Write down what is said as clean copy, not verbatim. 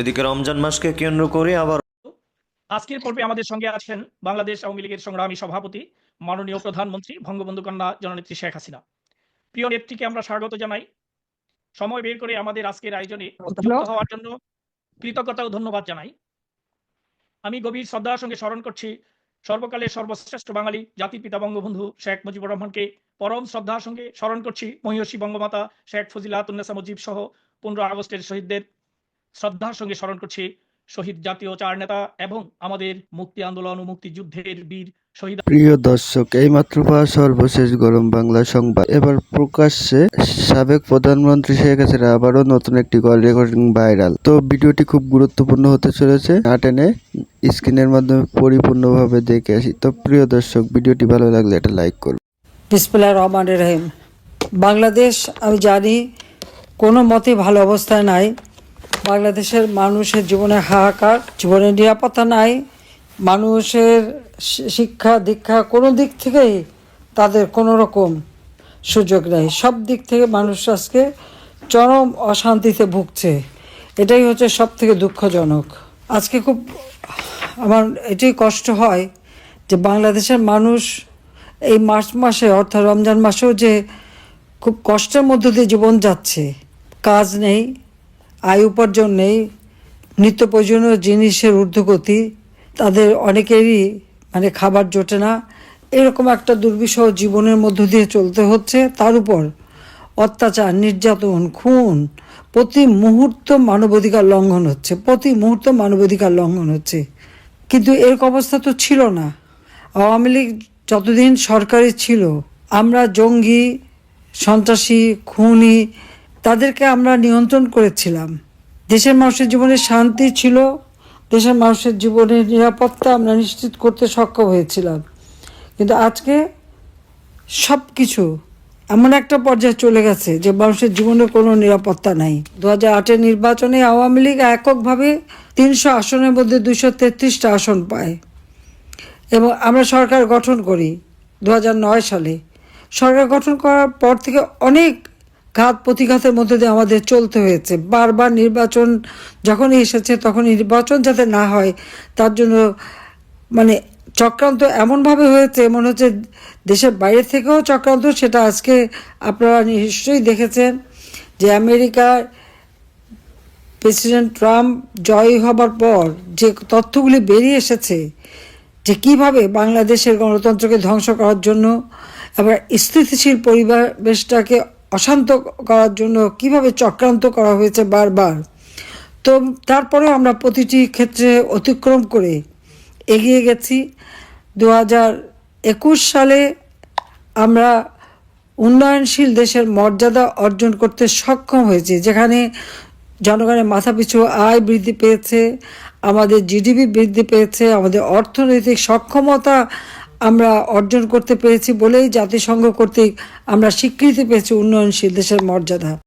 এদিকে রমজান মাসকে কেন্দ্র করে আবার আজকের পর্বে আমাদের সঙ্গে আছেন বাংলাদেশ আওয়ামী লীগের সংগ্রামী সভাপতি মাননীয় প্রধানমন্ত্রী বঙ্গবন্ধু কন্যা জননেত্রী শেখ হাসিনা। প্রিয় নেত্রীকে আমরা স্বাগত জানাই। সময় বের করে আমাদের আজকের আয়োজনে যুক্ত হওয়ার জন্য কৃতজ্ঞতা ও ধন্যবাদ জানাই। আমি গভীর শ্রদ্ধার সঙ্গে স্মরণ করছি সর্বকালের সর্বশ্রেষ্ঠ বাঙালি জাতির পিতা বঙ্গবন্ধু শেখ মুজিবুর রহমানকে। পরম শ্রদ্ধার সঙ্গে স্মরণ করছি মহিষী বঙ্গমাতা শেখ ফজিলাতুন্নেসা মুজিব সহ 15 আগস্টের শহীদদের। শ্রদ্ধার সঙ্গে স্মরণ করছি শহীদ জাতীয় চার নেতা এবং আমাদের মুক্তি আন্দোলন ও মুক্তিযুদ্ধের বীর শহীদ। প্রিয় দর্শক, এইমাত্র পাওয়া সর্বশেষ গরম বাংলা সংবাদ। এবার প্রকাশ্যে সাবেক প্রধানমন্ত্রী শেখ হাসিনা আবারও নতুন একটি কল রেকর্ডিং ভাইরাল। তো ভিডিওটি খুব গুরুত্বপূর্ণ হতে চলেছে, না টেনে স্ক্রিনের মাধ্যমে পরিপূর্ণভাবে দেখে আসি। তো প্রিয় দর্শক, ভিডিওটি ভালো লাগলে এটা লাইক করুন। বিসমিল্লাহির রহমানির রহিম। বাংলাদেশ আমি জানি কোনো মতে ভালো অবস্থায় নাই। বাংলাদেশের মানুষের জীবনে হাহাকার, জীবনের নিরাপত্তা নাই, মানুষের শিক্ষা দীক্ষা কোনো দিক থেকেই তাদের কোনো রকম সুযোগ নেই। সব দিক থেকে মানুষ আজকে চরম অশান্তিতে ভুগছে। এটাই হচ্ছে সব থেকে দুঃখজনক। আজকে খুব আমার এটাই কষ্ট হয় যে বাংলাদেশের মানুষ এই মার্চ মাসে অর্থাৎ রমজান মাসেও যে খুব কষ্টের মধ্য দিয়ে জীবন যাচ্ছে। কাজ নেই, আয় উপার্জন নেই, নিত্য প্রয়োজনীয় জিনিসের ঊর্ধ্বগতি, তাদের অনেকেরই খাবার জোটে না, এরকম একটা দুর্বিষহ জীবনের মধ্য দিয়ে চলতে হচ্ছে। তার উপর অত্যাচার, নির্যাতন, খুন, প্রতি মুহূর্ত মানবাধিকার লঙ্ঘন হচ্ছে, প্রতি মুহূর্ত মানবাধিকার লঙ্ঘন হচ্ছে। কিন্তু এরকম অবস্থা তো ছিল না। আওয়ামী লীগ যতদিন সরকারি ছিল, আমরা জঙ্গি, সন্ত্রাসী, খুনি তাদেরকে আমরা নিয়ন্ত্রণ করেছিলাম। দেশের মানুষের জীবনে শান্তি ছিল, দেশের মানুষের জীবনের নিরাপত্তা আমরা নিশ্চিত করতে সক্ষম হয়েছিলাম। কিন্তু আজকে সব কিছু এমন একটা পর্যায়ে চলে গেছে যে মানুষের জীবনের কোনো নিরাপত্তা নাই। 2008-এর নির্বাচনে আওয়ামী লীগ এককভাবে 300 আসনের মধ্যে 233টা আসন পায় এবং আমরা সরকার গঠন করি 2009 সালে। সরকার গঠন করার পর থেকে অনেক ঘাত প্রতিঘাতের মধ্যে দিয়ে আমাদের চলতে হয়েছে। বারবার নির্বাচন যখনই এসেছে তখন নির্বাচন যাতে না হয় তার জন্য চক্রান্ত এমনভাবে হয়েছে, মনে হচ্ছে দেশের বাইরে থেকেও চক্রান্ত। সেটা আজকে আপনারা নিশ্চয়ই দেখেছেন যে আমেরিকার প্রেসিডেন্ট ট্রাম্প জয়ী হবার পর যে তথ্যগুলি বেরিয়ে এসেছে যে কিভাবে বাংলাদেশের গণতন্ত্রকে ধ্বংস করার জন্য এবং স্থিতিশীল পরিবেশটাকে অশান্ত করার জন্য কিভাবে চক্রান্ত করা হয়েছে বারবার। তো তারপরেও আমরা প্রতিটি ক্ষেত্রে অতিক্রম করে এগিয়ে গেছি। 2021 সালে আমরা উন্নয়নশীল দেশের মর্যাদা অর্জন করতে সক্ষম হয়েছি, যেখানে জনগণের মাথাপিছু আয় বৃদ্ধি পেয়েছে, আমাদের জিডিপি বৃদ্ধি পেয়েছে, আমাদের অর্থনৈতিক সক্ষমতা আমরা অর্জন করতে পেরেছি বলেই জাতিসংঘ কর্তৃক আমরা স্বীকৃতি পেয়েছি উন্নয়নশীল দেশের মর্যাদা।